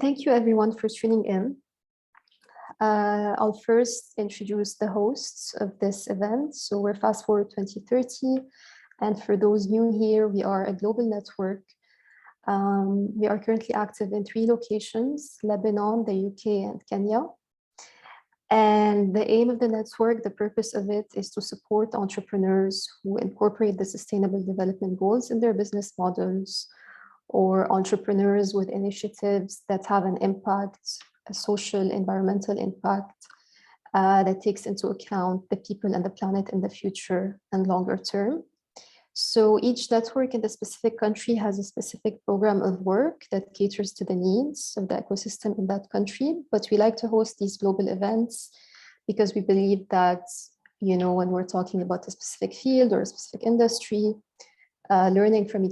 thank you everyone for tuning in. I'll first introduce the hosts of this event. So we're Fast Forward 2030. And for those new here, we are a global network. We are currently active in 3 locations, Lebanon, the UK, and Kenya. And the aim of the network, the purpose of it is to support entrepreneurs who incorporate the Sustainable Development Goals in their business models, or entrepreneurs with initiatives that have an impact, a social, environmental impact that takes into account the people and the planet in the future and longer term. So each network in the specific country has a specific program of work that caters to the needs of the ecosystem in that country. But we like to host these global events because we believe that, you know, when we're talking about a specific field or a specific industry, learning from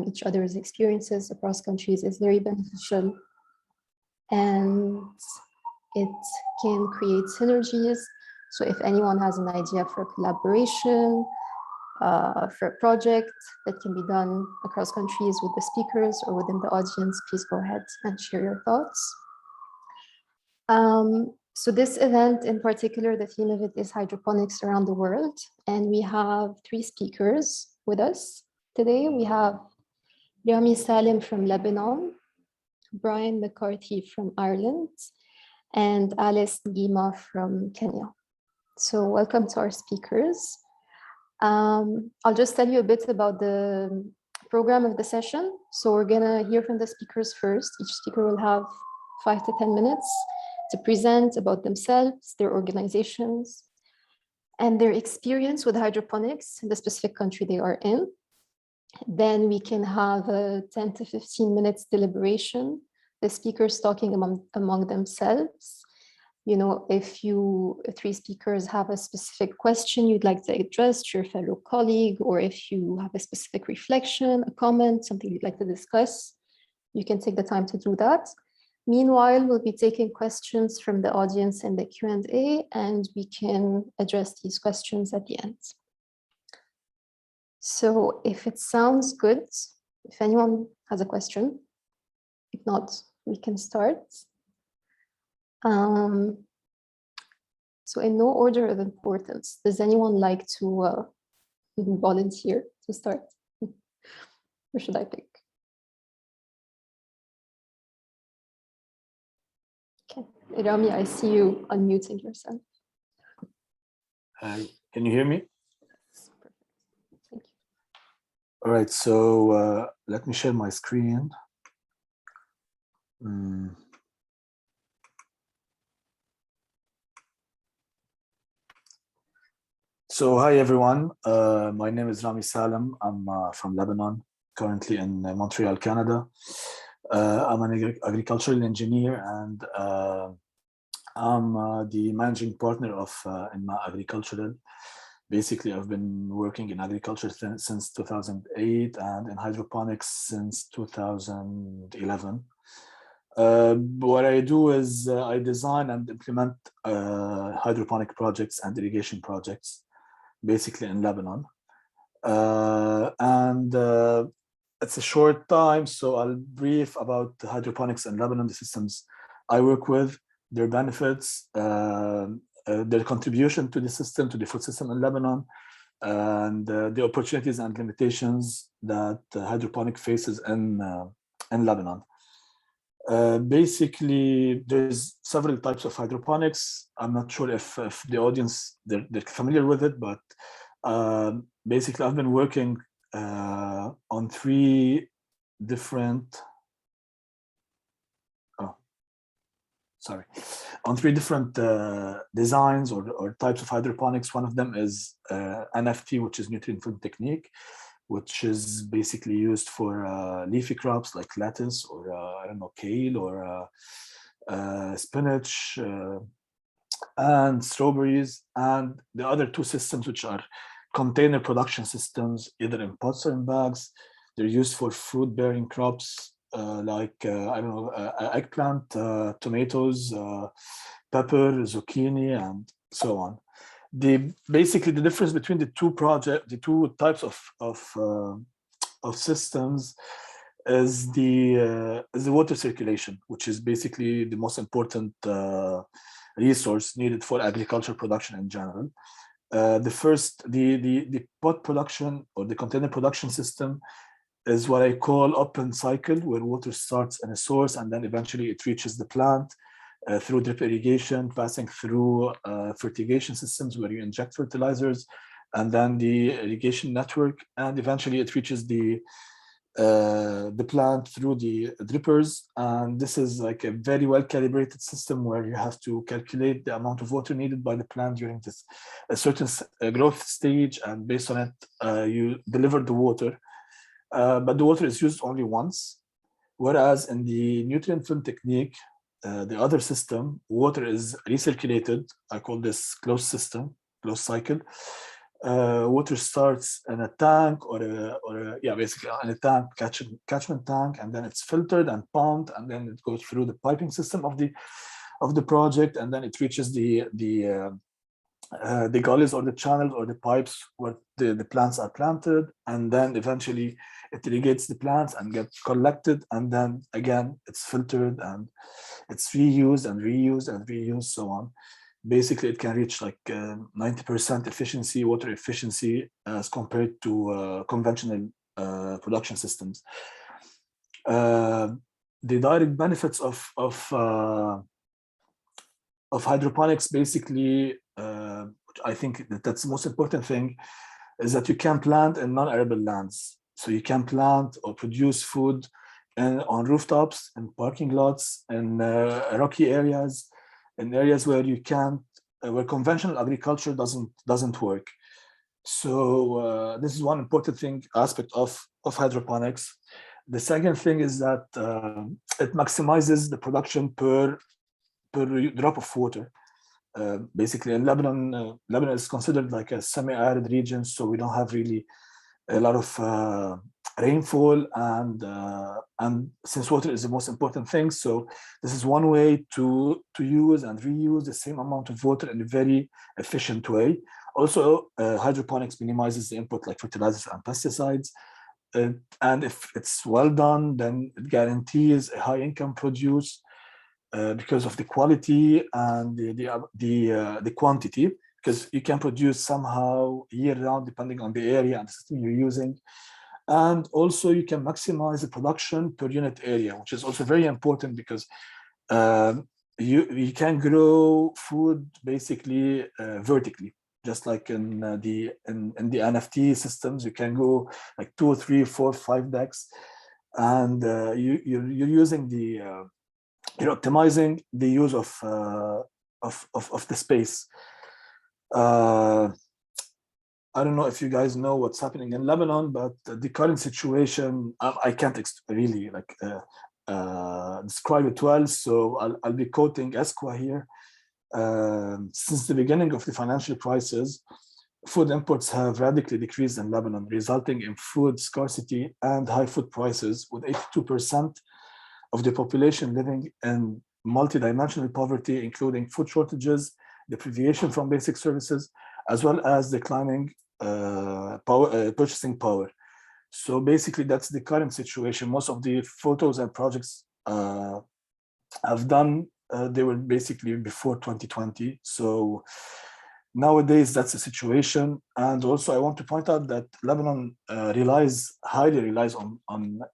each other's experiences across countries is very beneficial. And it can create synergies. So if anyone has an idea for a collaboration, for a project that can be done across countries with the speakers or within the audience, please go ahead and share your thoughts. So this event in particular, the theme of it is hydroponics around the world. And we have 3 speakers with us today. We have Rami Salim from Lebanon, Brian Mccarthy from Ireland, and Alice Ngima from Kenya. So welcome to our speakers. I'll just tell you a bit about the program of the session. So we're gonna hear from the speakers first. Each speaker will have 5 to 10 minutes to present about themselves, their organizations, and their experience with hydroponics in the specific country they are in. Then we can have a 10 to 15 minutes deliberation, the speakers talking among themselves. You know, if 3 speakers have a specific question you'd like to address to your fellow colleague, or if you have a specific reflection, a comment, something you'd like to discuss, you can take the time to do that. Meanwhile, we'll be taking questions from the audience in the Q&A, and we can address these questions at the end. So if it sounds good, if anyone has a question, if not, we can start. So in no order of importance, does anyone like to volunteer to start? Or should I pick? Okay, Rami, I see you unmuting yourself. Can you hear me? Perfect. Thank you. All right, so let me share my screen. So hi everyone, my name is Rami Salim. I'm from Lebanon, currently in Montreal, Canada. I'm an agricultural engineer, and I'm the managing partner of Inma Agricultural. Basically, I've been working in agriculture since 2008 and in hydroponics since 2011. What I do is I design and implement hydroponic projects and irrigation projects, basically in Lebanon. It's a short time, so I'll brief about the hydroponics in Lebanon, the systems I work with, their benefits, their contribution to the system, to the food system in Lebanon, and the opportunities and limitations that hydroponic faces in Lebanon. Basically, there's several types of hydroponics. I'm not sure if the audience, they're familiar with it, but basically I've been working on 3 different, on 3 different designs or types of hydroponics. One of them is NFT, which is nutrient food technique, which is basically used for leafy crops like lettuce or I don't know, kale or spinach and strawberries. And the other 2 systems, which are container production systems, either in pots or in bags. They're used for fruit-bearing crops like I don't know, eggplant, tomatoes, pepper, zucchini, and so on. Basically the difference between the 2 types of systems is the water circulation, which is basically the most important resource needed for agriculture production in general. The pot production or the container production system is what I call open cycle, where water starts in a source and then eventually it reaches the plant through drip irrigation, passing through fertigation systems where you inject fertilizers, and then the irrigation network, and eventually it reaches the plant through the drippers. And this is like a very well calibrated system where you have to calculate the amount of water needed by the plant during this a certain growth stage, and based on it you deliver the water, but the water is used only once. Whereas in the nutrient film technique, the other system, water is recirculated. I call this closed system, closed cycle. Water starts in a tank basically in a tank, catchment tank, and then it's filtered and pumped, and then it goes through the piping system of the project, and then it reaches the gullies or the channels or the pipes where the plants are planted, and then eventually it irrigates the plants and gets collected, and then again it's filtered and it's reused and reused and reused, so on. Basically, it can reach like 90% efficiency, water efficiency, as compared to conventional production systems. The direct benefits of hydroponics, basically, I think that's the most important thing, is that you can plant in non-arable lands. So you can plant or produce food on rooftops, in parking lots, in rocky areas, in areas where you can't, where conventional agriculture doesn't work. So this is one important aspect of hydroponics. The second thing is that it maximizes the production per drop of water. Basically, in Lebanon, Lebanon is considered like a semi-arid region, so we don't have really a lot of rainfall, and since water is the most important thing, so this is one way to use and reuse the same amount of water in a very efficient way. Also, hydroponics minimizes the input like fertilizers and pesticides, and if it's well done, then it guarantees a high income produce because of the quality and the quantity, because you can produce somehow year round depending on the area and the system you're using. And also you can maximize the production per unit area, which is also very important, because you can grow food basically vertically, just like in the NFT systems. You can go like 2, 3, 4, 5 decks, and you're using you're optimizing the use of the space. I don't know if you guys know what's happening in Lebanon, but the current situation, I can't really like describe it well. So I'll be quoting Esqua here. Since the beginning of the financial crisis, food imports have radically decreased in Lebanon, resulting in food scarcity and high food prices, with 82% of the population living in multidimensional poverty, including food shortages, deprivation from basic services, as well as declining purchasing power. So basically, that's the current situation. Most of the photos and projects I've done, they were basically before 2020. So nowadays, that's the situation. And also, I want to point out that Lebanon highly relies on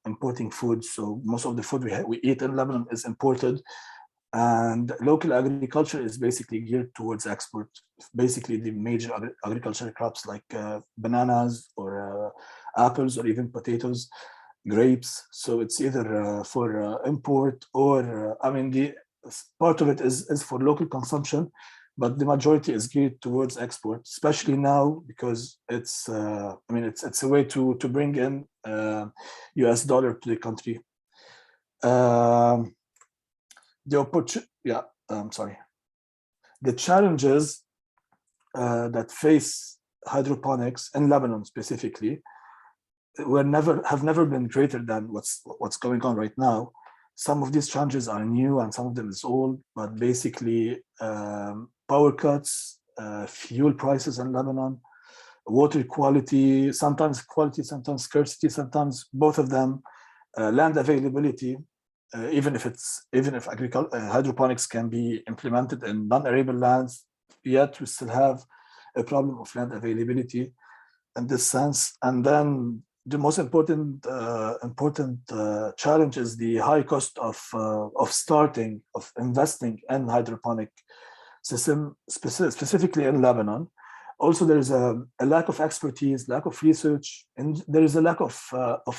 importing food. So most of the food we eat in Lebanon is imported. And local agriculture is basically geared towards export. Basically, the major agricultural crops like bananas or apples or even potatoes, grapes. So it's either for import or, the part of it is for local consumption, but the majority is geared towards export, especially now because it's it's a way to bring in US dollar to the country. The challenges that face hydroponics in Lebanon specifically have never been greater than what's going on right now. Some of these challenges are new and some of them is old, but basically power cuts, fuel prices in Lebanon, water quality, sometimes scarcity, sometimes both of them. land availability, even if hydroponics can be implemented in non-arable lands, yet we still have a problem of land availability in this sense. And then the most important challenge is the high cost of investing in hydroponic system, specifically in Lebanon. Also, there is a lack of expertise, lack of research, and there is a lack of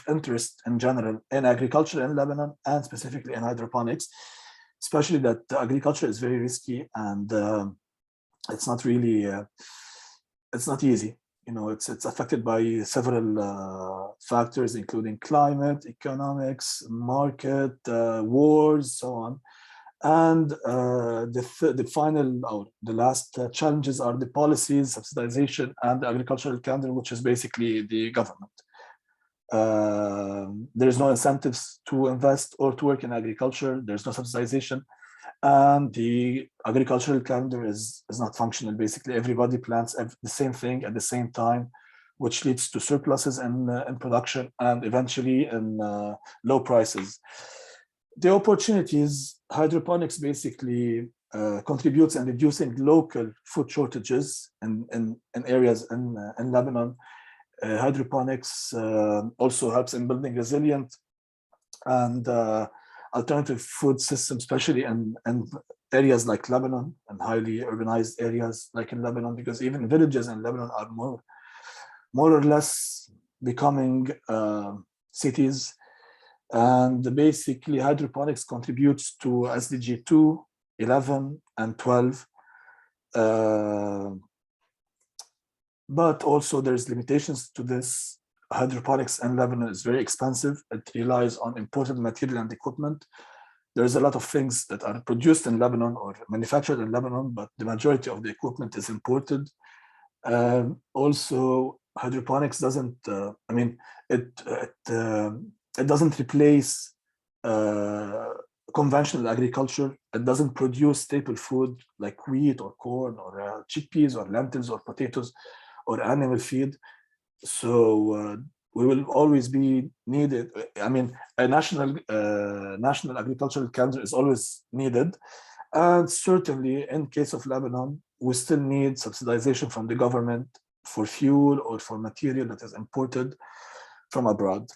interest in general in agriculture in Lebanon, and specifically in hydroponics, especially that agriculture is very risky and it's not really, it's not easy. You know, it's affected by several factors, including climate, economics, market, wars, so on. And the last challenges are the policies, subsidization, and the agricultural calendar, which is basically the government. There is no incentives to invest or to work in agriculture. There's no subsidization, and the agricultural calendar is not functional. Basically, everybody plants the same thing at the same time, which leads to surpluses in production and eventually in low prices. The opportunities, hydroponics basically contributes in reducing local food shortages in areas in Lebanon. Hydroponics also helps in building resilient and alternative food systems, especially in areas like Lebanon and highly urbanized areas like in Lebanon, because even villages in Lebanon are more or less becoming cities. And basically hydroponics contributes to SDG 2, 11, and 12. But also there's limitations to this. Hydroponics in Lebanon is very expensive. It relies on imported material and equipment. There's a lot of things that are produced in Lebanon or manufactured in Lebanon, but the majority of the equipment is imported. Also, hydroponics doesn't, it doesn't replace conventional agriculture. It doesn't produce staple food like wheat or corn or chickpeas or lentils or potatoes or animal feed. So we will always be needed. I mean, a national agricultural calendar is always needed. And certainly in case of Lebanon, we still need subsidization from the government for fuel or for material that is imported from abroad.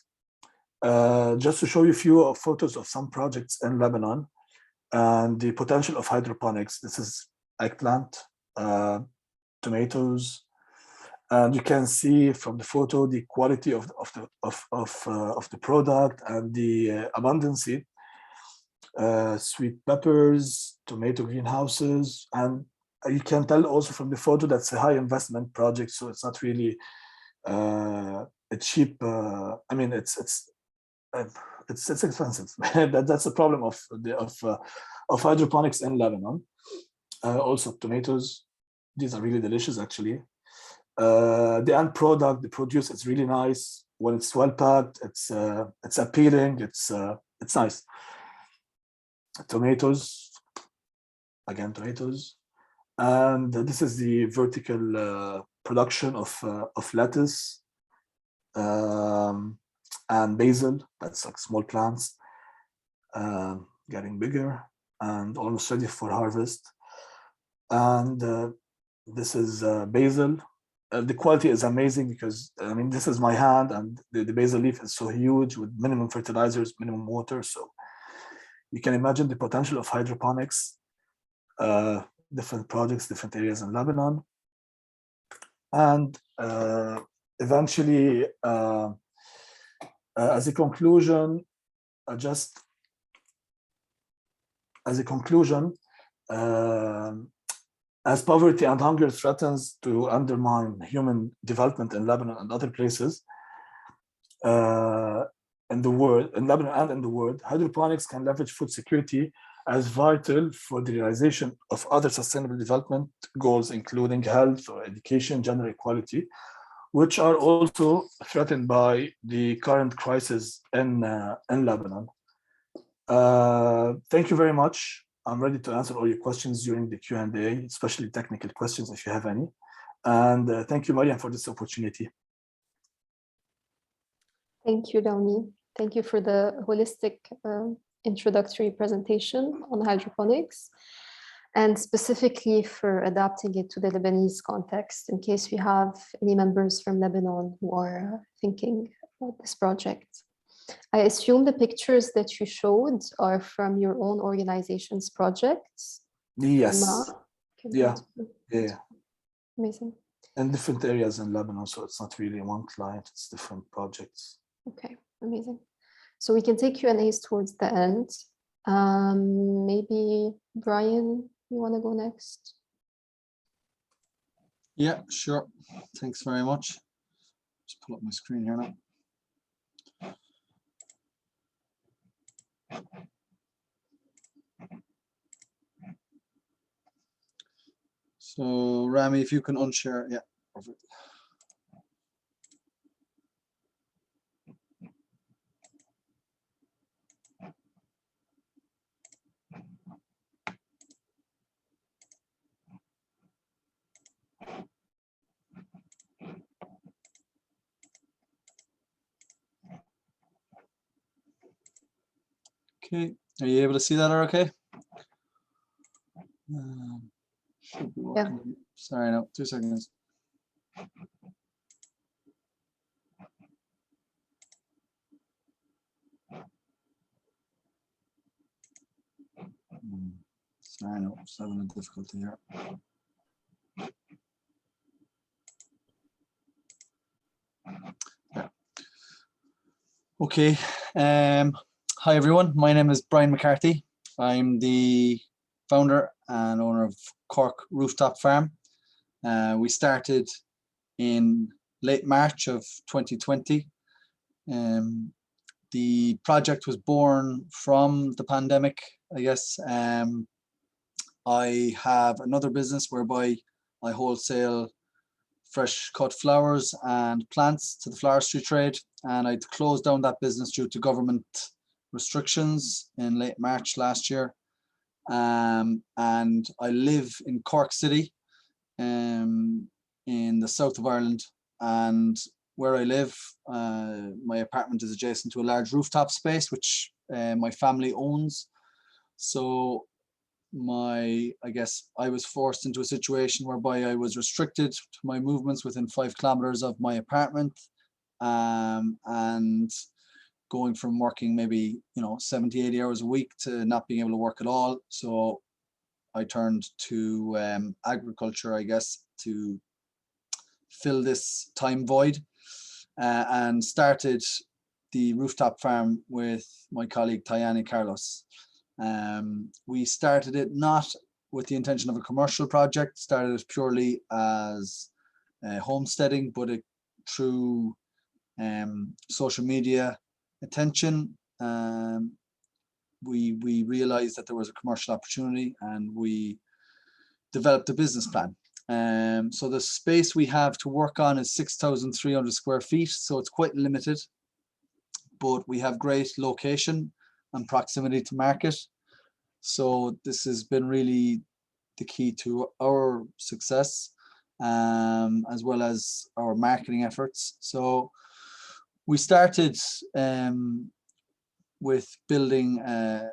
Just to show you a few photos of some projects in Lebanon and the potential of hydroponics. This is eggplant, tomatoes, and you can see from the photo the quality of the product and the abundancy. Sweet peppers, tomato greenhouses, and you can tell also from the photo that's a high investment project, so it's not really a cheap. I mean, it's expensive. That's the problem of hydroponics in Lebanon. Also tomatoes, these are really delicious actually. The end product, the produce, is really nice. When it's well packed, it's appealing. It's nice. Tomatoes, again tomatoes, and this is the vertical production of lettuce and basil. That's like small plants getting bigger and almost ready for harvest. And this is basil. The quality is amazing because I mean this is my hand, and the basil leaf is so huge with minimum fertilizers, minimum water. So you can imagine the potential of hydroponics, different projects, different areas in Lebanon. And eventually, as a conclusion, as poverty and hunger threatens to undermine human development in Lebanon and other places, in the world, in Lebanon and in the world, hydroponics can leverage food security as vital for the realization of other sustainable development goals, including health or education, gender equality, which are also threatened by the current crisis in Lebanon. Thank you very much. I'm ready to answer all your questions during the Q&A, especially technical questions if you have any. And thank you, Mariam, for this opportunity. Thank you, Dawni. Thank you for the holistic introductory presentation on hydroponics, and specifically for adapting it to the Lebanese context, in case we have any members from Lebanon who are thinking about this project. I assume the pictures that you showed are from your own organization's projects? Yes. Yeah. Amazing. And different areas in Lebanon, so it's not really one client, it's different projects. Okay, amazing. So we can take Q&As towards the end. Maybe Brian, you want to go next? Yeah, sure. Thanks very much. Just pull up my screen here now. So Rami, if you can unshare, yeah, perfect. Okay, are you able to see that or okay? Should be working. Yeah. Sorry, no, 2 seconds. Sorry, no, just having a difficulty here. Yeah. Okay. Hi everyone. My name is Brian Mccarthy. I'm the founder and owner of Cork Rooftop Farm. We started in late March of 2020. The project was born from the pandemic, I guess. I have another business whereby I wholesale fresh cut flowers and plants to the floristry trade, and I closed down that business due to government restrictions in late March last year. And I live in Cork City, in the south of Ireland, and where I live, my apartment is adjacent to a large rooftop space which my family owns. So I guess I was forced into a situation whereby I was restricted to my movements within 5 kilometers of my apartment, and going from working maybe 70-80 hours a week to not being able to work at all. So I turned to agriculture, I guess, to fill this time void, and started the Rooftop Farm with my colleague Tayani Carlos. We started it not with the intention of a commercial project, started it purely as homesteading, but through social media attention, we realized that there was a commercial opportunity, and we developed a business plan. So the space we have to work on is 6,300 square feet, so it's quite limited, but we have great location and proximity to market. So this has been really the key to our success, as well as our marketing efforts. So we started with building a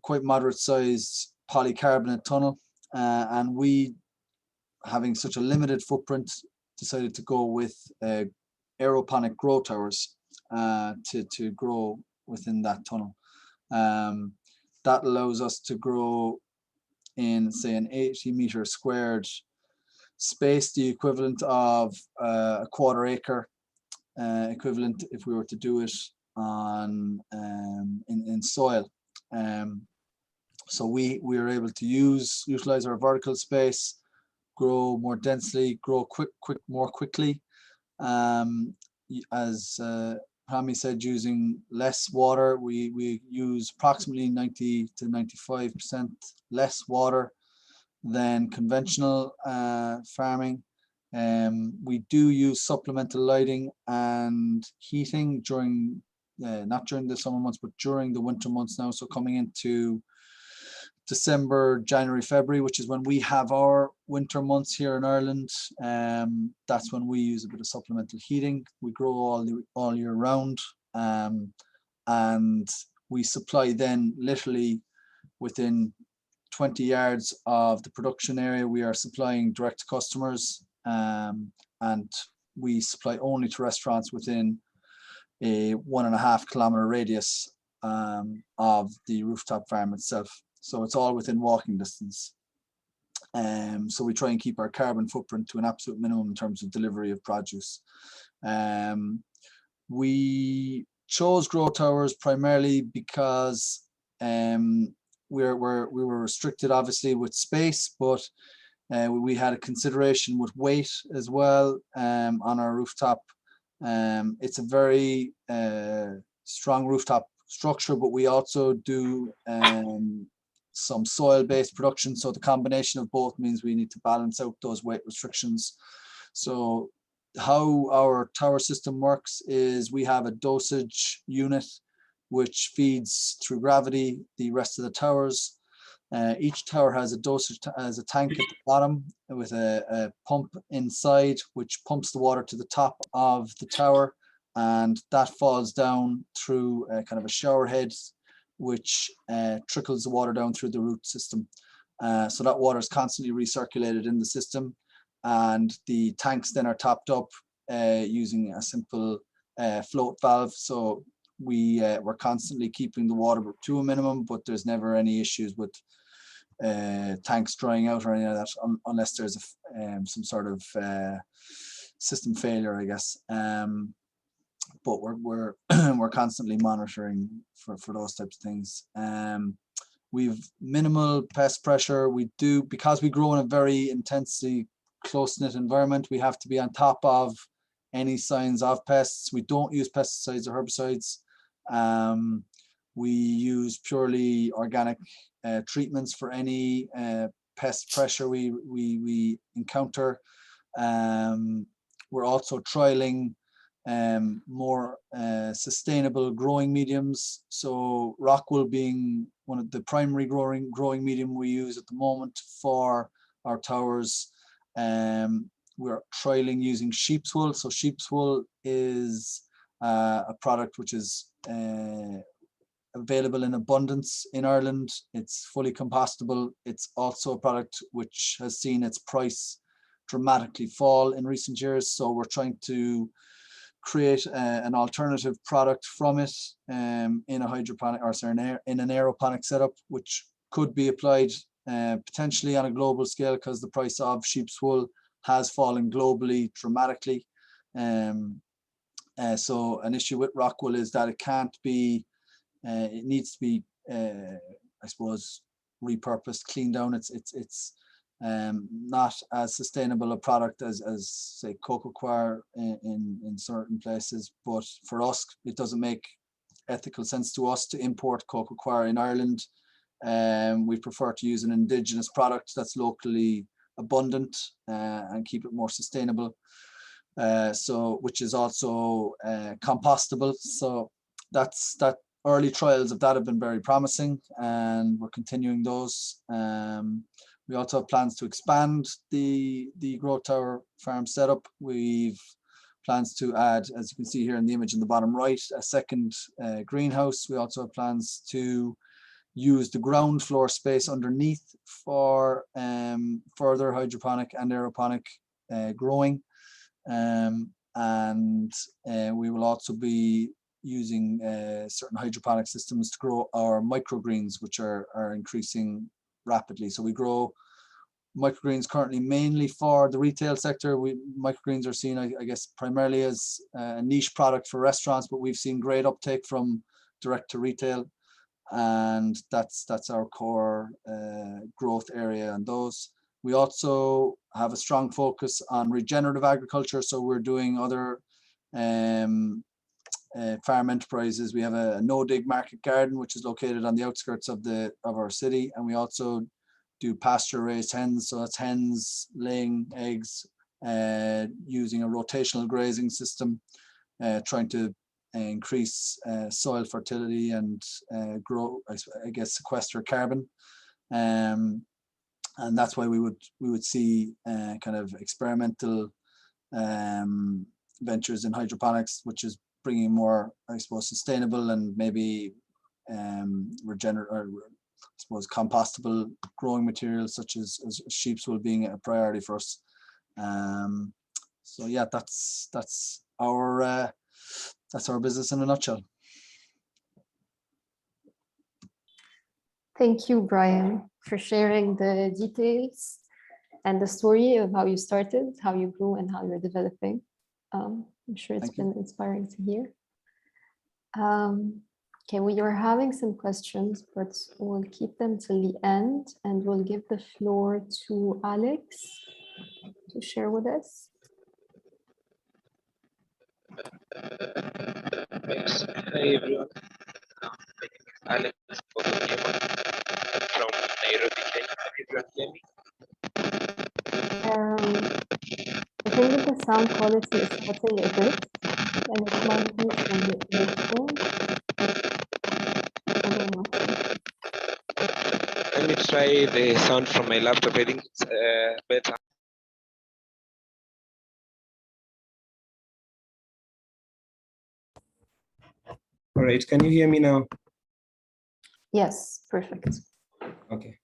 quite moderate sized polycarbonate tunnel, and we, having such a limited footprint, decided to go with aeroponic grow towers to grow within that tunnel. That allows us to grow in, say, an 80-meter squared space, the equivalent of a quarter acre equivalent if we were to do it on in soil. So we are able to utilize our vertical space, grow more densely, grow more quickly. As Rami said, using less water, we use approximately 90 to 95% less water than conventional farming. We do use supplemental lighting and heating during, not during the summer months, but during the winter months now. So coming into December, January, February, which is when we have our winter months here in Ireland, that's when we use a bit of supplemental heating. We grow all year round. and we supply then literally within 20 yards of the production area. We are supplying direct to customers, and we supply only to restaurants within a 1.5 kilometer radius of the rooftop farm itself. So it's all within walking distance. So we try and keep our carbon footprint to an absolute minimum in terms of delivery of produce. We chose grow towers primarily because we were restricted obviously with space, but we had a consideration with weight as well on our rooftop. It's a very strong rooftop structure, but we also do some soil-based production. So the combination of both means we need to balance out those weight restrictions. So how our tower system works is we have a dosage unit which feeds through gravity the rest of the towers. Each tower has a dosage as a tank at the bottom with a pump inside which pumps the water to the top of the tower, and that falls down through a kind of a shower head which trickles the water down through the root system. So that water is constantly recirculated in the system, and the tanks then are topped up using a simple float valve. So we're constantly keeping the water to a minimum, but there's never any issues with tanks drying out or any of that, unless there's some sort of system failure, I guess. But we're we're constantly monitoring for those types of things. We've minimal pest pressure. We do, because we grow in a very intensely close-knit environment, we have to be on top of any signs of pests. We don't use pesticides or herbicides. We use purely organic treatments for any pest pressure we encounter. We're also trialing more sustainable growing mediums. So rockwool being one of the primary growing medium we use at the moment for our towers. We're trialing using sheep's wool. So sheep's wool is a product which is available in abundance in Ireland. It's fully compostable. It's also a product which has seen its price dramatically fall in recent years. So we're trying to create an alternative product from it in a hydroponic, or sorry, in an aeroponic setup, which could be applied potentially on a global scale, because the price of sheep's wool has fallen globally dramatically. So an issue with rock wool is that it can't be, it needs to be, I suppose, repurposed, cleaned down. It's not as sustainable a product as say cocoa coir in certain places, but for us it doesn't make ethical sense to us to import cocoa coir in Ireland. We prefer to use an indigenous product that's locally abundant and keep it more sustainable, so which is also compostable. So that early trials of that have been very promising, and we're continuing those. We also have plans to expand the grow tower farm setup. We've plans to add, as you can see here in the image in the bottom right, a second greenhouse. We also have plans to use the ground floor space underneath for further hydroponic and aeroponic growing. And we will also be using certain hydroponic systems to grow our microgreens, which are increasing rapidly. So we grow microgreens currently mainly for the retail sector. Microgreens are seen, I guess, primarily as a niche product for restaurants, but we've seen great uptake from direct to retail, and that's our core growth area on those. We also have a strong focus on regenerative agriculture, so we're doing other farm enterprises. We have a no-dig market garden, which is located on the outskirts of our city, and we also do pasture-raised hens. So that's hens laying eggs using a rotational grazing system, trying to increase soil fertility and grow, I guess, sequester carbon. And that's why we would see kind of experimental ventures in hydroponics, which is bringing more, I suppose, sustainable and maybe regenerative, or I suppose compostable growing materials such as sheep's wool being a priority for us. So yeah, that's our business in a nutshell. Thank you, Brian, for sharing the details and the story of how you started, how you grew, and how you're developing. I'm sure it's been inspiring to hear. Okay, we are having some questions, but we'll keep them till the end, and we'll give the floor to Alex to share with us. Yes. Hi everyone. My name is Alex from Nairobi, Kenya. Can everyone hear me? I think that the sound quality is cutting a bit, and it might be from the earphone. I don't know. Let me try the sound from my laptop. I think it's better. All right, can you hear me now? Yes, perfect. Okay.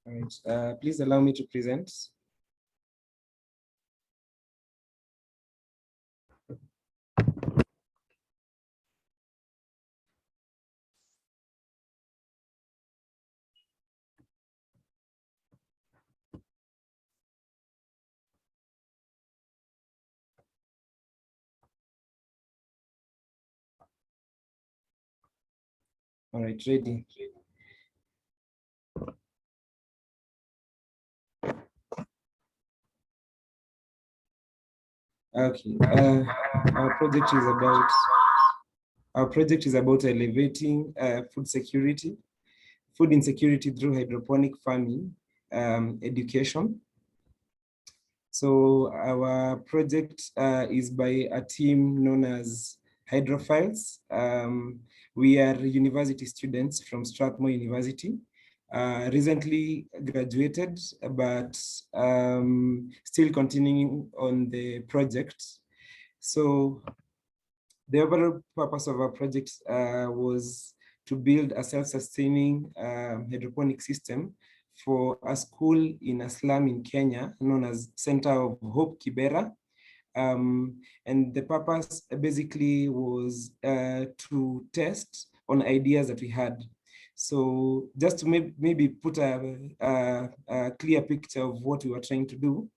All right. Please allow me to present. All right, ready. Okay. Our project is about elevating food insecurity through hydroponic farming education. So our project is by a team known as Hydrophiles. We are university students from Strathmore University. Recently graduated, but still continuing on the project. So the overall purpose of our project was to build a self-sustaining hydroponic system for a school in a slum in Kenya known as Center of Hope, Kibera. And the purpose basically was to test on ideas that we had. So just to maybe put a clear picture of what we were trying to do,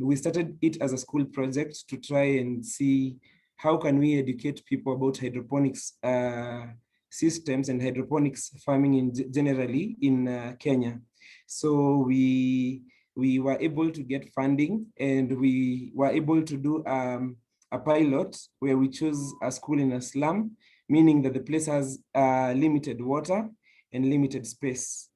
we started it as a school project to try and see how can we educate people about hydroponics systems and hydroponics farming generally in Kenya. So we were able to get funding, and we were able to do a pilot where we chose a school in a slum, meaning that the place has limited water and limited space.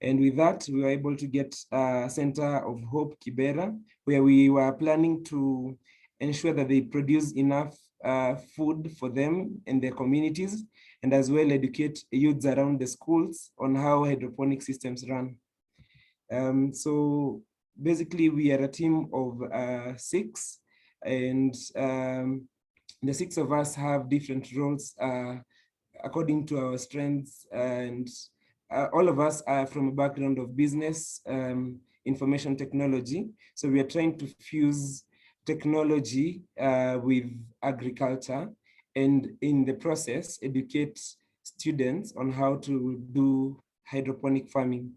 And with that, we were able to get a Center of Hope, Kibera, where we were planning to ensure that they produce enough food for them and their communities, and as well educate youths around the schools on how hydroponic systems run. So basically we are a team of 6, and the 6 of us have different roles according to our strengths, and all of us are from a background of business, information technology. So we are trying to fuse technology with agriculture, and in the process educate students on how to do hydroponic farming.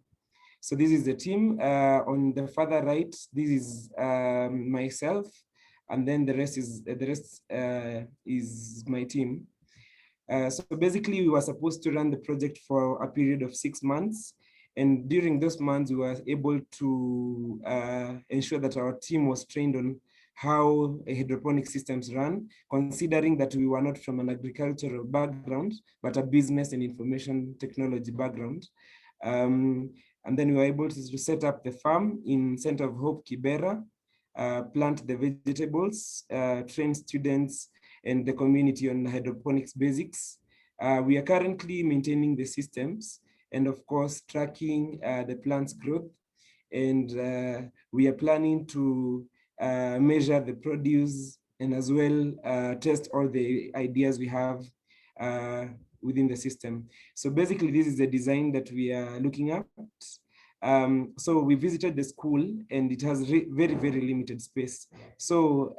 So this is the team. On the further right, this is myself, and then the rest is my team. So basically, we were supposed to run the project for a period of 6 months, and during those months, we were able to ensure that our team was trained on how hydroponic systems run, considering that we were not from an agricultural background, but a business and information technology background. And then we were able to set up the farm in Center of Hope, Kibera, plant the vegetables, train students and the community on hydroponics basics. We are currently maintaining the systems and of course tracking the plant's growth. And we are planning to measure the produce and as well test all the ideas we have within the system. So basically, this is the design that we are looking at. So we visited the school and it has very, very limited space. So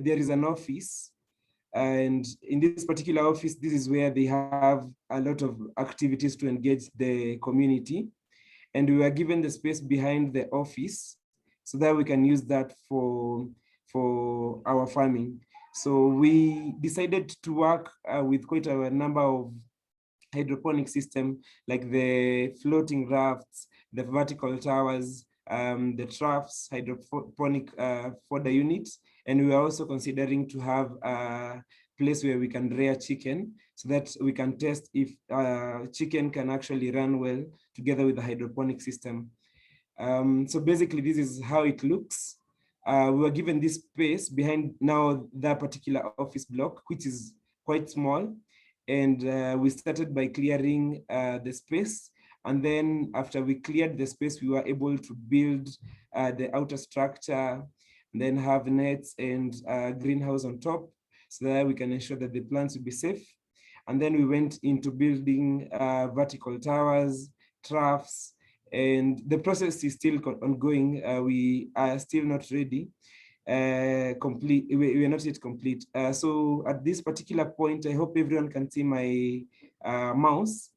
there is an office, and in this particular office, this is where they have a lot of activities to engage the community. And we were given the space behind the office so that we can use that for our farming. So we decided to work with quite a number of hydroponic system, like the floating rafts, the vertical towers, the troughs, hydroponic fodder units. And we are also considering to have a place where we can rear chicken so that we can test if chicken can actually run well together with the hydroponic system. So basically, this is how it looks. We were given this space behind now that particular office block, which is quite small. And we started by clearing the space. And then after we cleared the space, we were able to build the outer structure, and then have nets and greenhouse on top so that we can ensure that the plants will be safe. And then we went into building vertical towers, troughs, and the process is still ongoing. We are still not ready. Complete. We are not yet complete. So at this particular point, I hope everyone can see my mouse.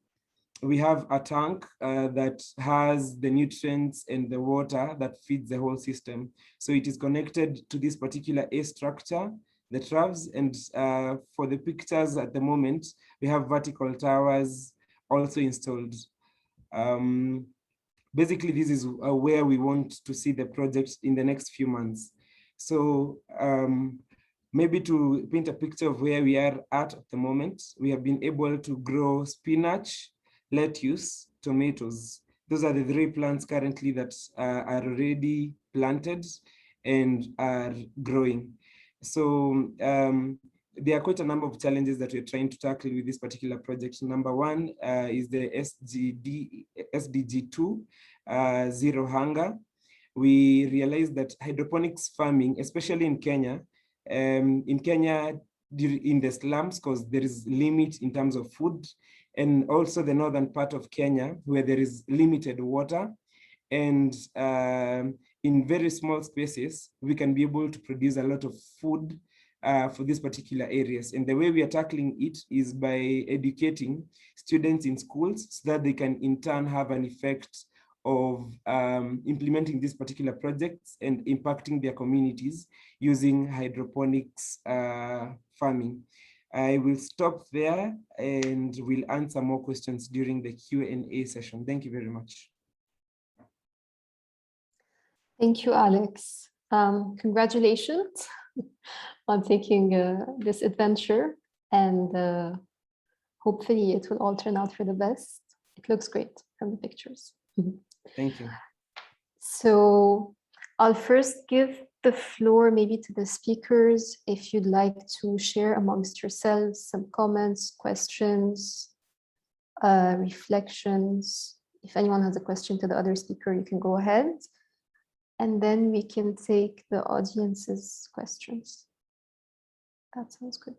We have a tank that has the nutrients and the water that feeds the whole system. So it is connected to this particular A structure, the troughs, and for the pictures at the moment, we have vertical towers also installed. Basically, this is where we want to see the project in the next few months. So maybe to paint a picture of where we are at the moment, we have been able to grow spinach, lettuce, tomatoes. Those are the 3 plants currently that are already planted and are growing. So there are quite a number of challenges that we're trying to tackle with this particular project. Number 1 is the SDG2, zero hunger. We realized that hydroponics farming, especially in Kenya, in the slums, because there is limit in terms of food, and also the northern part of Kenya, where there is limited water, and in very small spaces, we can be able to produce a lot of food for these particular areas. And the way we are tackling it is by educating students in schools so that they can in turn have an effect of implementing these particular projects and impacting their communities using hydroponics farming. I will stop there and will answer more questions during the Q&A session. Thank you very much. Thank you, Alex. Congratulations on taking this adventure, and hopefully it will all turn out for the best. It looks great from the pictures. Thank you. So I'll first give the floor maybe to the speakers if you'd like to share amongst yourselves some comments, questions, reflections. If anyone has a question to the other speaker, you can go ahead. And then we can take the audience's questions. That sounds good.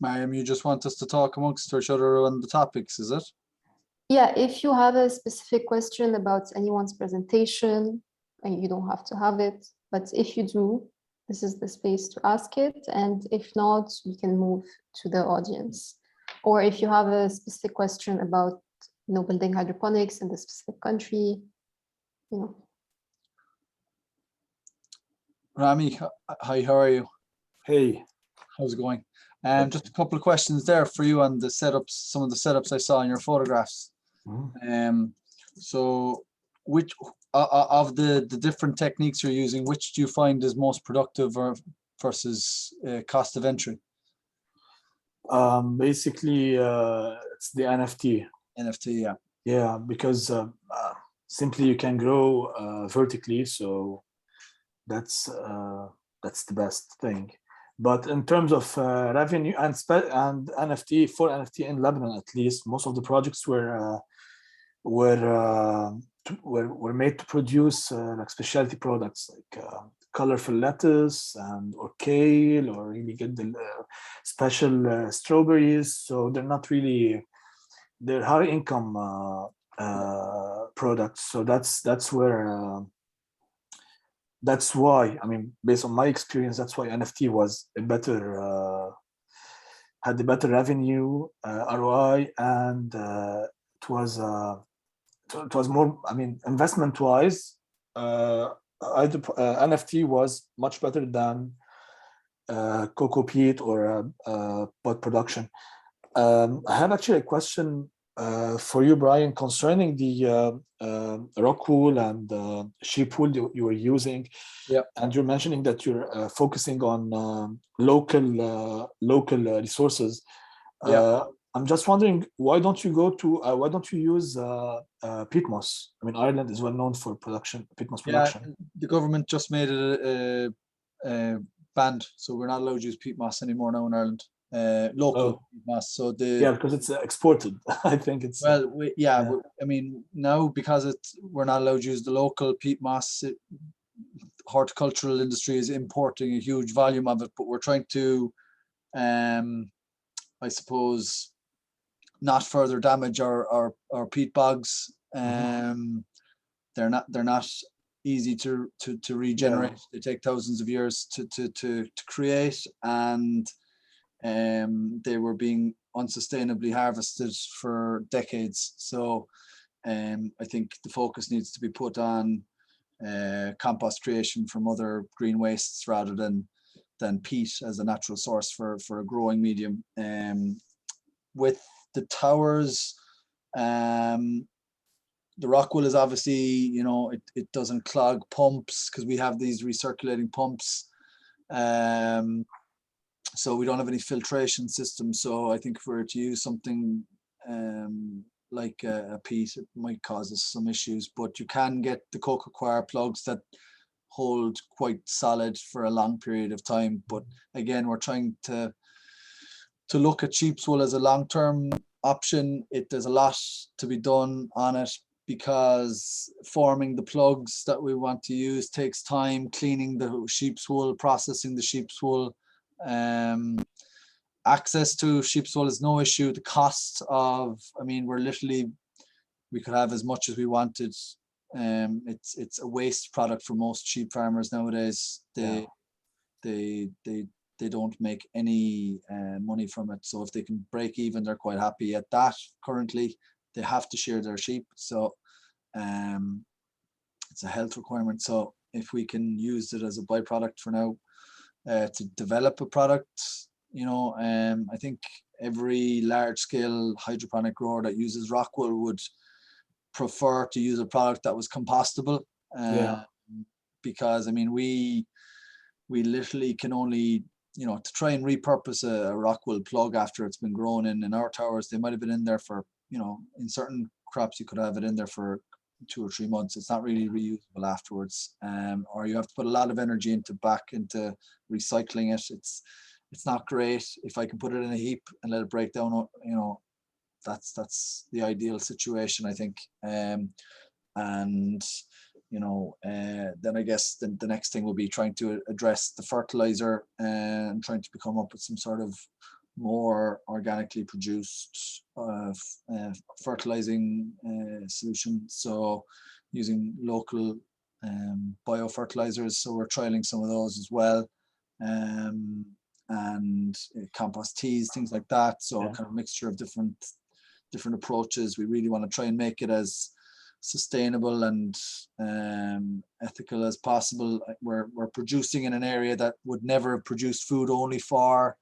Mariam, you just want us to talk amongst each other on the topics, is it? Yeah, if you have a specific question about anyone's presentation, and you don't have to have it, but if you do, this is the space to ask it. And if not, we can move to the audience. Or if you have a specific question about building hydroponics in the specific country, Rami, hi, how are you? Hey. How's it going? Just a couple of questions there for you on the setups, some of the setups I saw in your photographs. So which of the different techniques you're using, which do you find is most productive or versus cost of entry? Basically, it's the NFT. NFT, yeah. Yeah, because simply you can grow vertically. So that's the best thing. But in terms of revenue and NFT, for NFT in Lebanon, at least, most of the projects were made to produce like specialty products, like colorful lettuce or kale, or really get the special strawberries. So they're high income products. So that's why, I mean, based on my experience, that's why NFT was had a better revenue ROI, and it was more, I mean, investment wise, NFT was much better than cocoa peat or pot production. I have actually a question for you, Brian, concerning the rock wool and sheep wool you were using. Yeah. And you're mentioning that you're focusing on local resources. Yeah. I'm just wondering, why don't you use peat moss? I mean, Ireland is well known for peat moss production. Yeah, the government just made it banned, so we're not allowed to use peat moss anymore now in Ireland. Local peat moss. So because it's exported. I think it's I mean, now because we're not allowed to use the local peat moss, horticultural industry is importing a huge volume of it, but we're trying to, I suppose, not further damage our peat bogs. They're not easy to regenerate. Yeah. They take thousands of years to create, and they were being unsustainably harvested for decades. So I think the focus needs to be put on compost creation from other green wastes rather than peat as a natural source for a growing medium. With the towers, the rock wool is obviously, it doesn't clog pumps because we have these recirculating pumps. So we don't have any filtration system. So I think if we were to use something like a peat, it might cause us some issues. But you can get the cocoa coir plugs that hold quite solid for a long period of time. But again, we're trying to look at sheep's wool as a long-term option. There's a lot to be done on it because forming the plugs that we want to use takes time. Cleaning the sheep's wool, processing the sheep's wool. Access to sheep's wool is no issue. The cost of, I mean, we could have as much as we wanted. It's a waste product for most sheep farmers nowadays. They don't make any money from it. So if they can break even, they're quite happy at that. Currently, they have to shear their sheep. So it's a health requirement. So if we can use it as a byproduct for now to develop a product, I think every large-scale hydroponic grower that uses rock wool would prefer to use a product that was compostable. Because, I mean, we literally can only, to try and repurpose a rock wool plug after it's been grown in our towers, they might have been in there for, in certain crops you could have it in there for 2 or 3 months. It's not really reusable afterwards, or you have to put a lot of energy into recycling it. It's not great. If I can put it in a heap and let it break down, that's the ideal situation, I think. Then I guess the next thing will be trying to address the fertilizer and trying to come up with some sort of more organically produced fertilizing solution. So using local biofertilizers. So we're trialing some of those as well. And compost teas, things like that. So kind of mixture of different approaches. We really want to try and make it as sustainable and ethical as possible. We're producing in an area that would never have produced food only for,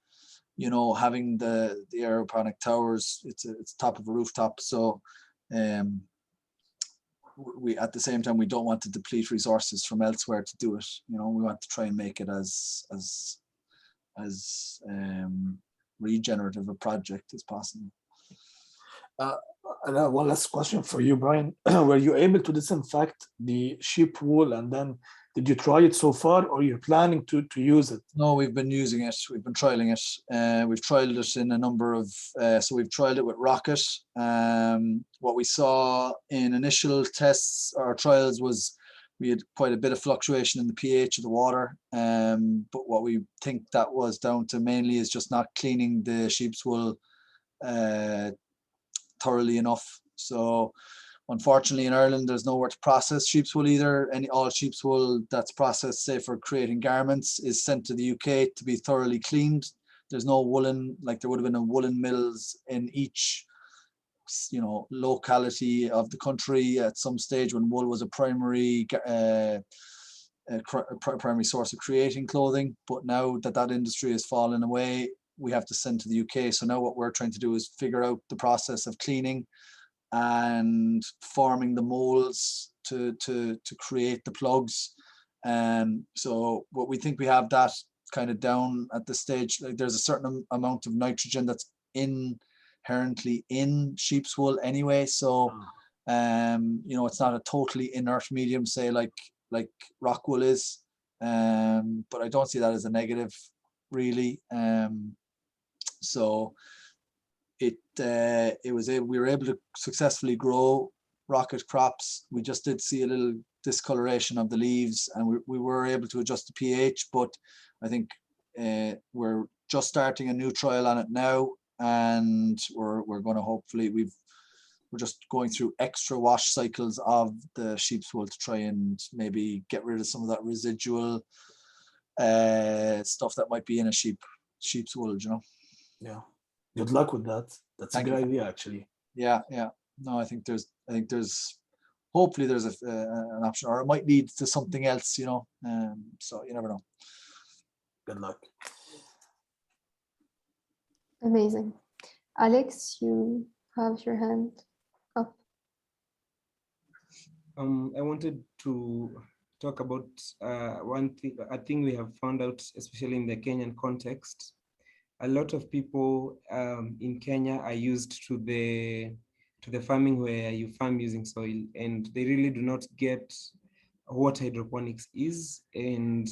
having the aeroponic towers. It's top of a rooftop. So we, at the same time, we don't want to deplete resources from elsewhere to do it. We want to try and make it as regenerative a project as possible. One last question for you, Brian. Were you able to disinfect the sheep wool and then did you try it so far, or you're planning to use it? No, we've been using it. We've been trialing it. We've trialed it in a number of, so we've trialed it with Rocket. What we saw in initial tests or trials was we had quite a bit of fluctuation in the pH of the water. But what we think that was down to mainly is just not cleaning the sheep's wool thoroughly enough. So unfortunately, in Ireland, there's nowhere to process sheep's wool either. All sheep's wool that's processed, say for creating garments, is sent to the UK to be thoroughly cleaned. There's no woolen, like there would have been a woolen mills in each, locality of the country at some stage when wool was a primary primary source of creating clothing. But now that industry has fallen away, we have to send to the UK. So now what we're trying to do is figure out the process of cleaning and forming the molds to create the plugs. So what we think we have that kind of down at this stage. Like there's a certain amount of nitrogen that's inherently in sheep's wool anyway. So it's not a totally inert medium, say like rock wool is. But I don't see that as a negative, really. So we were able to successfly grow Rocket crops. We just did see a little discoloration of the leaves, and we were able to adjust the pH, but I think we're just starting a new trial on it now, and we're going to hopefully we're just going through extra wash cycles of the sheep's wool to try and maybe get rid of some of that residual stuff that might be in a sheep's wool, Yeah. Good luck with that. That's a good idea, actually. Yeah. No, I think there's hopefully there's an option, or it might lead to something else, so you never know. Good luck. Amazing. Alex, you have your hand up. I wanted to talk about a thing we have found out, especially in the Kenyan context. A lot of people in Kenya are used to the farming where you farm using soil, and they really do not get what hydroponics is, and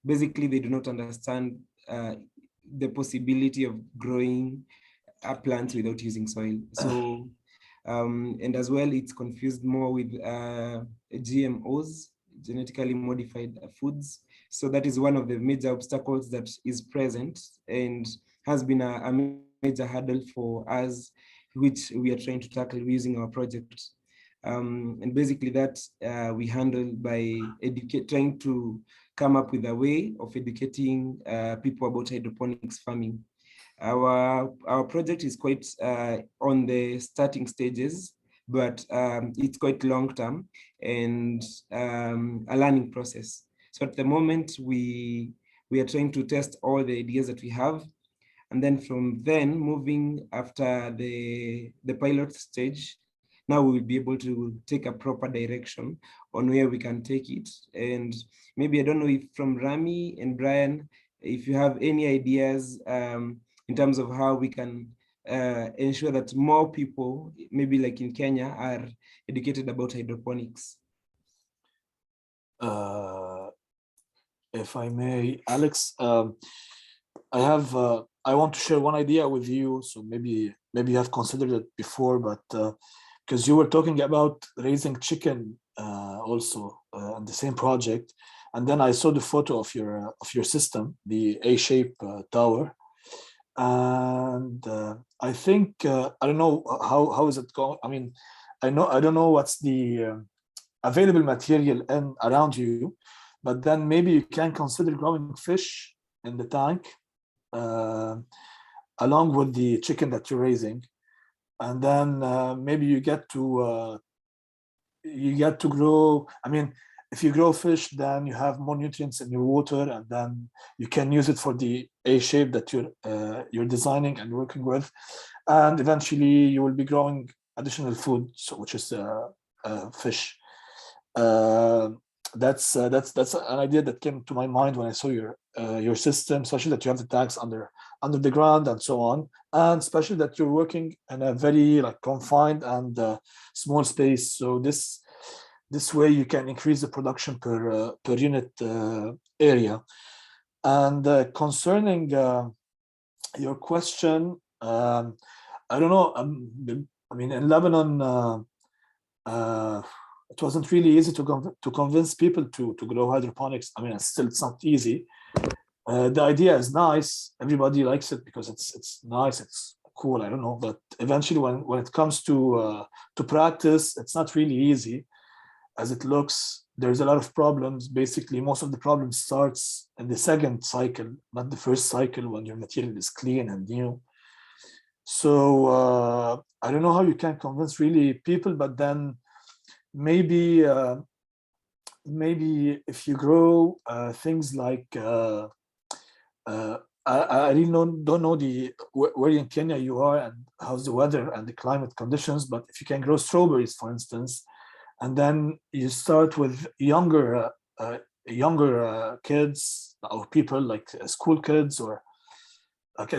basically they do not understand the possibility of growing a plant without using soil. So and as well, it's confused more with GMOs, genetically modified foods. So that is one of the major obstacles that is present and has been a major hurdle for us, which we are trying to tackle using our project. And basically that we handle by trying to come up with a way of educating people about hydroponics farming. Our project is quite on the starting stages, but it's quite long term and a learning process. So at the moment, we are trying to test all the ideas that we have, and then from then moving after the pilot stage, now we will be able to take a proper direction on where we can take it. And maybe, I don't know if from Rami and Brian, if you have any ideas in terms of how we can ensure that more people, maybe like in Kenya, are educated about hydroponics. If I may, Alex, I want to share one idea with you. So maybe you have considered it before, but because you were talking about raising chicken also in the same project, and then I saw the photo of your system, the A-shaped tower, and I think I don't know how is it going. I mean, I don't know what's the available material around you, but then maybe you can consider growing fish in the tank along with the chicken that you're raising, and then maybe you get to grow. I mean, if you grow fish, then you have more nutrients in your water, and then you can use it for the A shape that you're designing and working with, and eventually you will be growing additional food, which is fish. That's an idea that came to my mind when I saw your system, especially that you have the tanks under the ground and so on, and especially that you're working in a very confined and small space. So this This way you can increase the production per unit area. And concerning your question, I don't know. I mean, in Lebanon, it wasn't really easy to convince people to grow hydroponics. I mean, it's not easy. The idea is nice. Everybody likes it because it's nice. It's cool. I don't know, but eventually, when it comes to practice, it's not really easy as it looks. There's a lot of problems. Basically, most of the problems starts in the second cycle, not the first cycle, when your material is clean and new. So I don't know how you can convince really people, but then maybe if you grow things like I really don't know where in Kenya you are and how's the weather and the climate conditions, but if you can grow strawberries, for instance, and then you start with younger kids or people like school kids or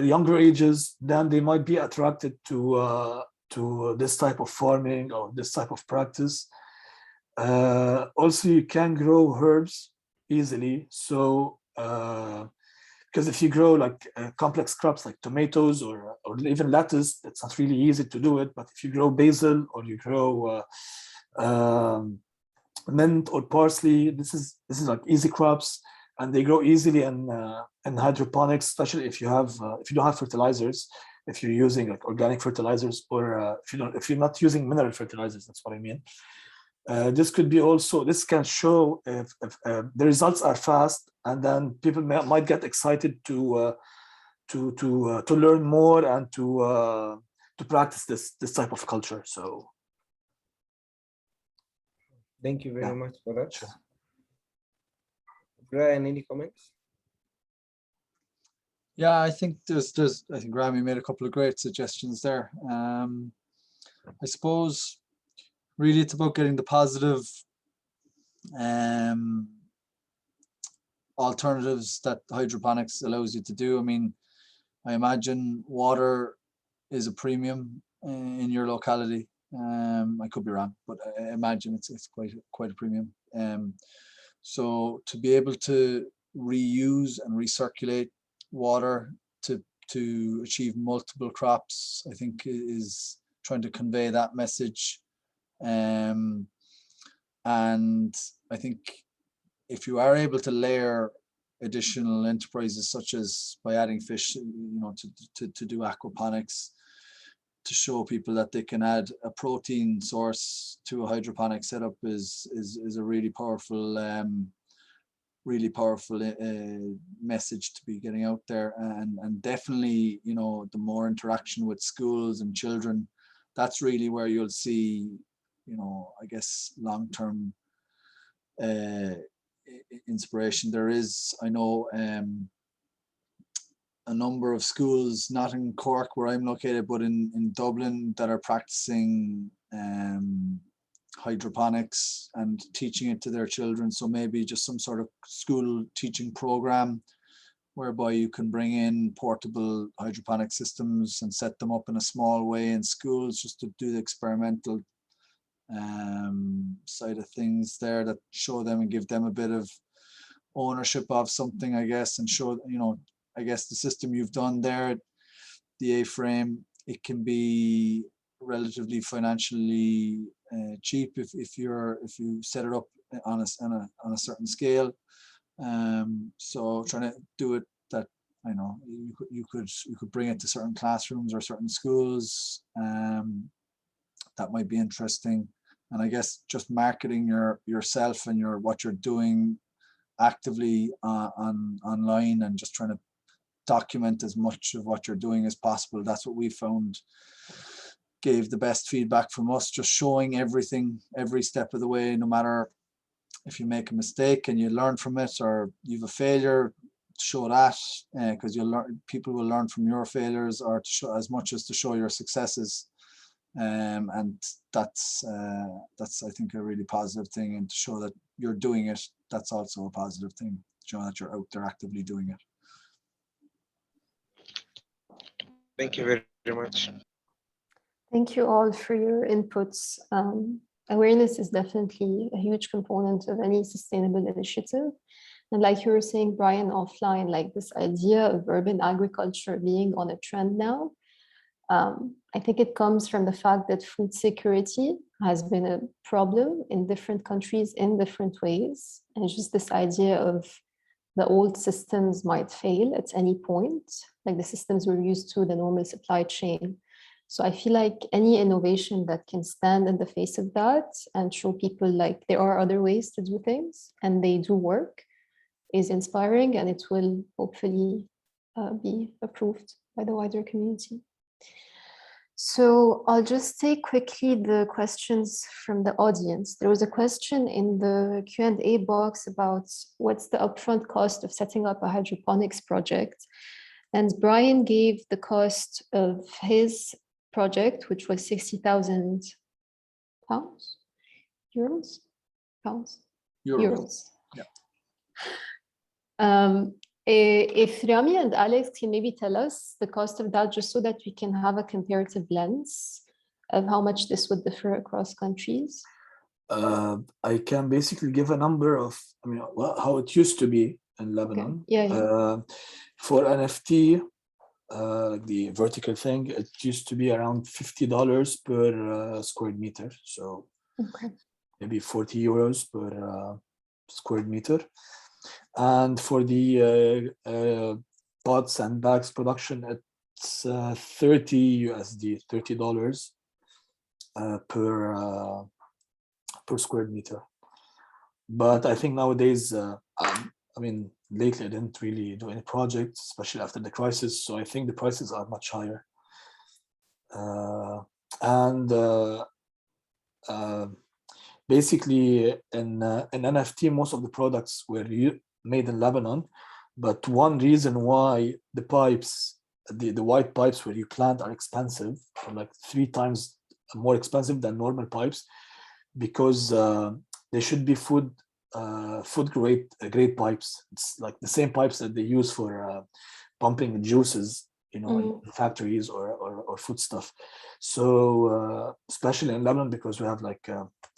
younger ages, then they might be attracted to this type of farming or this type of practice. Also, you can grow herbs easily. So, because if you grow like complex crops like tomatoes or even lettuce, it's not really easy to do it. But if you grow basil or you grow mint or parsley, this is like easy crops, and they grow easily in hydroponics, especially if you don't have fertilizers. If you're using like organic fertilizers, or if you're not using mineral fertilizers, that's what I mean. This can show if the results are fast, and then people might get excited to learn more and to practice this type of culture. So thank you very much for that. Sure. Brian, any comments? Yeah, I think I think Rami made a couple of great suggestions there. I suppose really it's about getting the positive alternatives that hydroponics allows you to do. I mean, I imagine water is a premium in your locality. I could be wrong, but I imagine it's quite a premium. So to be able to reuse and recirculate water to achieve multiple crops, I think is trying to convey that message. And I think if you are able to layer additional enterprises, such as by adding fish, to do aquaponics, to show people that they can add a protein source to a hydroponic setup is a really powerful message to be getting out there. And definitely, the more interaction with schools and children, that's really where you'll see, I guess, long-term inspiration. There is, I know, a number of schools, not in Cork where I'm located, but in Dublin, that are practicing hydroponics and teaching it to their children. So maybe just some sort of school teaching program whereby you can bring in portable hydroponic systems and set them up in a small way in schools, just to do the experimental side of things there, that show them and give them a bit of ownership of something, I guess, and show, I guess the system you've done there, the A-frame, it can be relatively financially cheap if you set it up on a certain scale. So trying to do it that, I know, you could bring it to certain classrooms or certain schools. That might be interesting. And I guess just marketing yourself and what you're doing actively online, and just trying to document as much of what you're doing as possible. That's what we found gave the best feedback from us, just showing everything, every step of the way, no matter if you make a mistake and you learn from it, or you've a failure, show that, because people will learn from your failures, or to show as much as to show your successes. And that's I think a really positive thing, and to show that you're doing it, that's also a positive thing, show that you're out there actively doing it. Thank you very much. Thank you all for your inputs. awareness is definitely a huge component of any sustainable initiative. And like you were saying, Brian, offline, like this idea of urban agriculture being on a trend now, I think it comes from the fact that food security has been a problem in different countries in different ways. And it's just this idea of the old systems might fail at any point, like the systems we're used to, the normal supply chain. So I feel like any innovation that can stand in the face of that and show people like there are other ways to do things and they do work is inspiring, and it will hopefully be approved by the wider community. So I'll just take quickly the questions from the audience. There was a question in the Q&A box about what's the upfront cost of setting up a hydroponics project. And Brian gave the cost of his project, which was 60,000 pounds, euros, pounds, euros. Yeah. If Rami and Alex can maybe tell us the cost of that, just so that we can have a comparative lens of how much this would differ across countries. I can basically give a number of, how it used to be in Lebanon. Okay. Yeah. For NFT, the vertical thing, it used to be around $50 per square meter. So maybe 40 euros per square meter. And for the pots and bags production, it's $30 per square meter. But I think nowadays, lately I didn't really do any projects, especially after the crisis. So I think the prices are much higher. Basically, in NFT, most of the products were made in Lebanon. But one reason why the pipes, the white pipes where you plant are expensive, or like 3 times more expensive than normal pipes, because they should be food grade pipes. It's like the same pipes that they use for pumping juices, in factories or food stuff. So especially in Lebanon, because we have like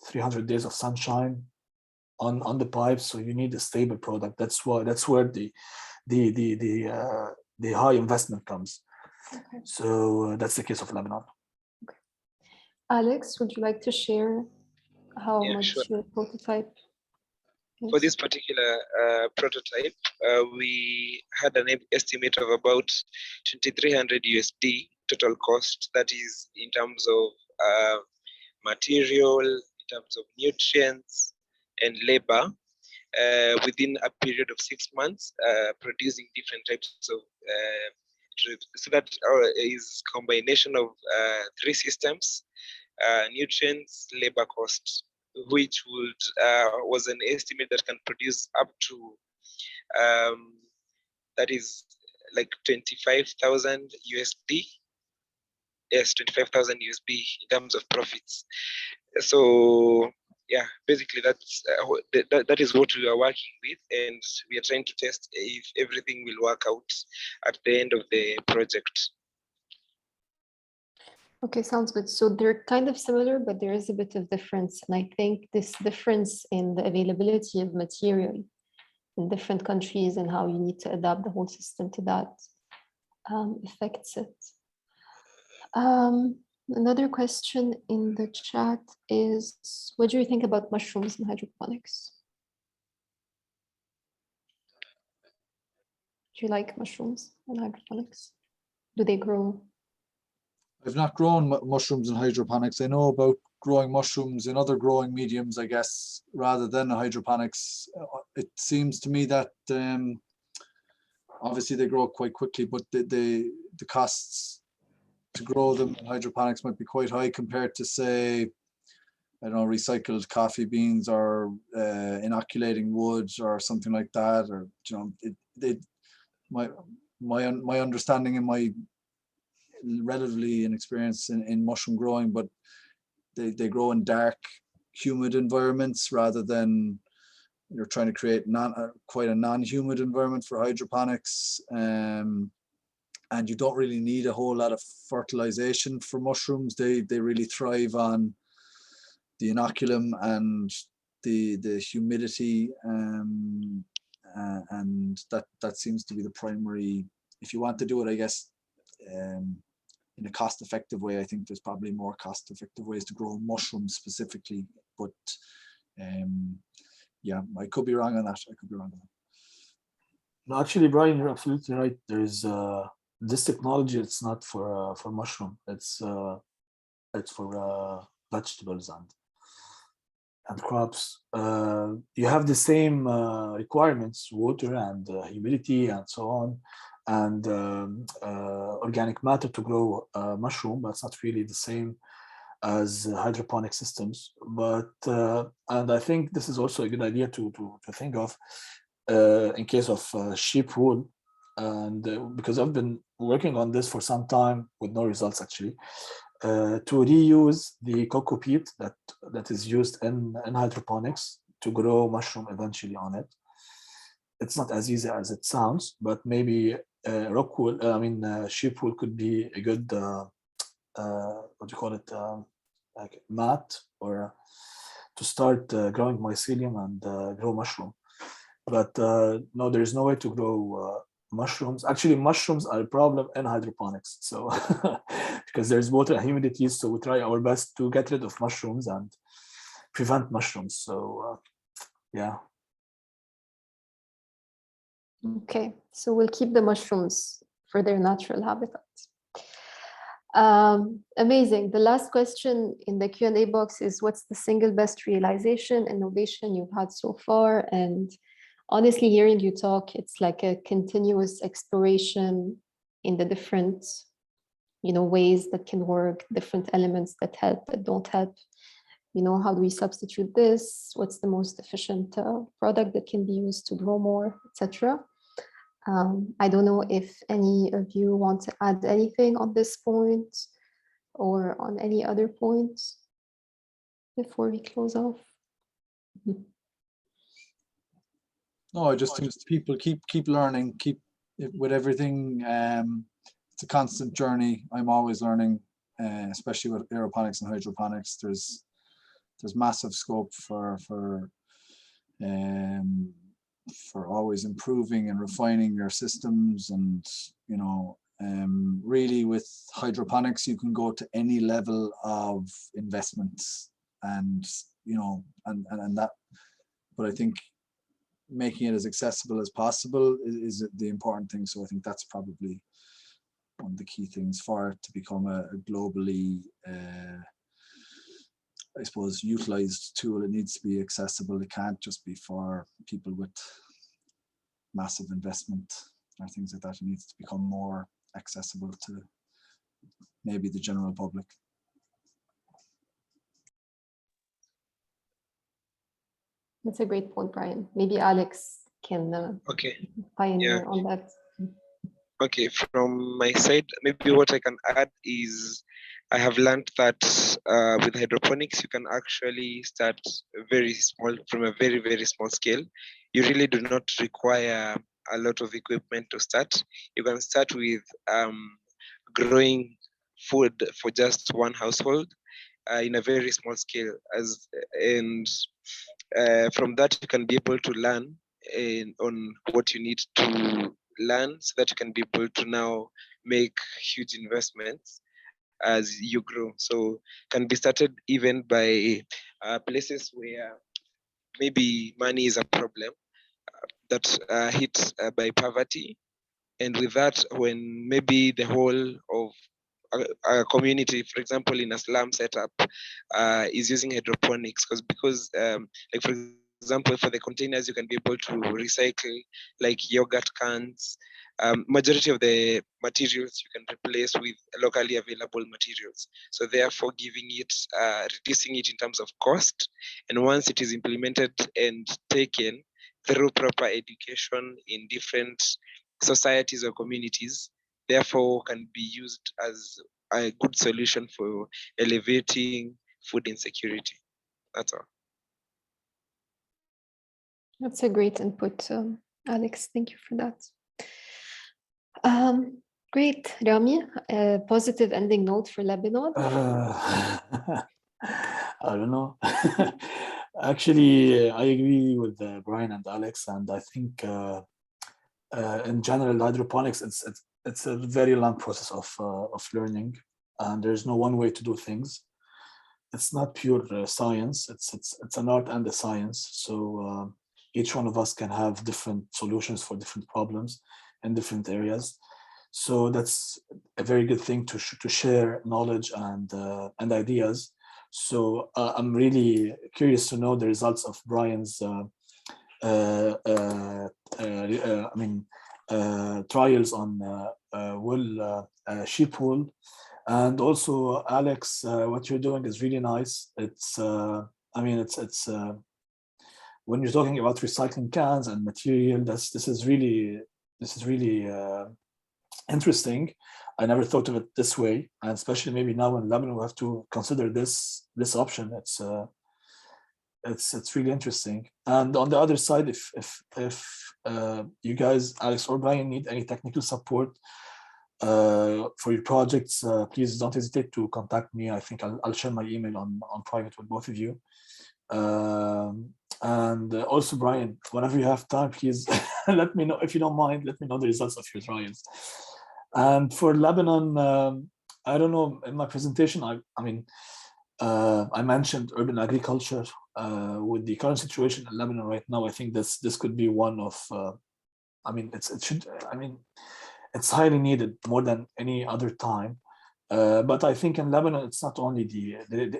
300 days of sunshine on the pipes, so you need a stable product. That's where the high investment comes. Okay. So that's the case of Lebanon. Okay. Alex, would you like to share how much your prototype is? For this particular prototype, we had an estimate of about 2,300 USD total cost. That is in terms of material, in terms of nutrients and labor, within a period of 6 months, producing different types of so that is combination of 3 systems: nutrients, labor costs, which would was an estimate that can produce up to that is like 25,000 USD. Yes, 25,000 USD in terms of profits. So yeah, basically that's that is what we are working with, and we are trying to test if everything will work out at the end of the project. Okay, sounds good. So they're kind of similar, but there is a bit of difference. And I think this difference in the availability of material in different countries and how you need to adapt the whole system to that affects it. Another question in the chat is, what do you think about mushrooms in hydroponics? Do you like mushrooms in hydroponics? Do they grow? I've not grown mushrooms in hydroponics. I know about growing mushrooms in other growing mediums, I guess, rather than hydroponics. It seems to me that obviously they grow quite quickly, but the costs to grow them in hydroponics might be quite high compared to, say, I don't know, recycled coffee beans or inoculating wood or something like that. Or, my understanding and my relatively inexperience in mushroom growing, but they grow in dark, humid environments rather than you're trying to create quite a non-humid environment for hydroponics. And you don't really need a whole lot of fertilization for mushrooms. They really thrive on inoculum and the humidity, and that seems to be the primary. If you want to do it, I guess, in a cost-effective way, I think there's probably more cost-effective ways to grow mushrooms specifically. But yeah, I could be wrong on that. No, actually, Brian, you're absolutely right. There's this technology. It's not for mushroom. It's for vegetables and crops. You have the same requirements: water and humidity and so on, and organic matter to grow mushroom. But it's not really the same as hydroponic systems. But and I think this is also a good idea to think of in case of sheep wool, and because I've been working on this for some time with no results actually, to reuse the cocoa peat that is used in hydroponics to grow mushroom eventually on it. It's not as easy as it sounds, but maybe rock wool, sheep wool could be a good what do you call it, like mat, or to start growing mycelium and grow mushroom. But no, there's no way to grow mushrooms. Actually, mushrooms are a problem in hydroponics. So because there's water and humidity, so we try our best to get rid of mushrooms and prevent mushrooms. So yeah. Okay, so we'll keep the mushrooms for their natural habitat. Amazing. The last question in the Q&A box is, what's the single best realization, innovation you've had so far? And honestly, hearing you talk, it's like a continuous exploration in the different, ways that can work, different elements that help, that don't help. How do we substitute this? What's the most efficient product that can be used to grow more, etc. I don't know if any of you want to add anything on this point or on any other points before we close off. No, I just think people keep learning, keep with everything. It's a constant journey. I'm always learning, especially with aeroponics and hydroponics. There's massive scope for always improving and refining your systems. And really with hydroponics you can go to any level of investments, and and that, but I think making it as accessible as possible is the important thing. So I think that's probably one of the key things for it to become a globally I suppose utilized tool. It needs to be accessible. It can't just be for people with massive investment or things like that. It needs to become more accessible to maybe the general public. That's a great point, Brian. Maybe Alex can pioneer on that. Okay, from my side, maybe what I can add is I have learned that with hydroponics, you can actually start very small, from a very, very small scale. You really do not require a lot of equipment to start. You can start with growing food for just one household in a very small scale, from that you can be able to learn on what you need to learn, so that you can be able to now make huge investments as you grow. So can be started even by places where maybe money is a problem, that hit by poverty. And with that, when maybe the whole of a community, for example, in a slum setup, is using hydroponics, because like for example, for the containers, you can be able to recycle like yogurt cans. Majority of the materials you can replace with locally available materials. So therefore giving it, reducing it in terms of cost. And once it is implemented and taken through proper education in different societies or communities, therefore can be used as a good solution for elevating food insecurity. That's all. That's a great input, Alex. Thank you for that. Great, Rami. A positive ending note for Lebanon. I don't know. Actually, I agree with Brian and Alex, and I think in general, hydroponics it's a very long process of learning, and there's no one way to do things. It's not pure science. It's an art and a science. So each one of us can have different solutions for different problems in different areas. So that's a very good thing to share knowledge and ideas. So I'm really curious to know the results of Brian's trials on wool, sheep wool, and also Alex, what you're doing is really nice. It's it's when you're talking about recycling cans and material, this is really interesting. I never thought of it this way, and especially maybe now in Lebanon we have to consider this option. It's really interesting. And on the other side, if you guys, Alex or Brian, need any technical support for your projects, please don't hesitate to contact me. I think I'll share my email on private with both of you. And also, Brian, whenever you have time, please let me know, if you don't mind, let me know the results of your trials. And for Lebanon, I don't know, in my presentation, I mentioned urban agriculture. With the current situation in Lebanon right now, I think this could be one of, it's highly needed more than any other time. But I think in Lebanon, it's not only the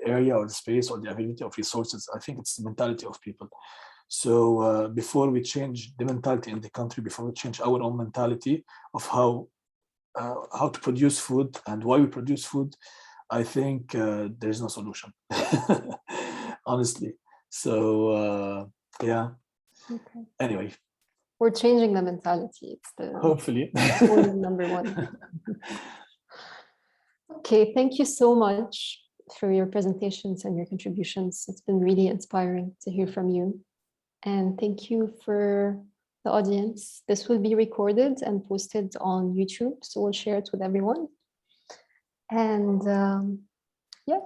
area or the space or the availability of resources. I think it's the mentality of people. So before we change the mentality in the country, before we change our own mentality of how to produce food and why we produce food, I think there's no solution, honestly. So yeah. Okay. Anyway, we're changing the mentality. It's the hopefully number one. Okay, thank you so much for your presentations and your contributions. It's been really inspiring to hear from you. And thank you for the audience. This will be recorded and posted on YouTube, so we'll share it with everyone. And yeah.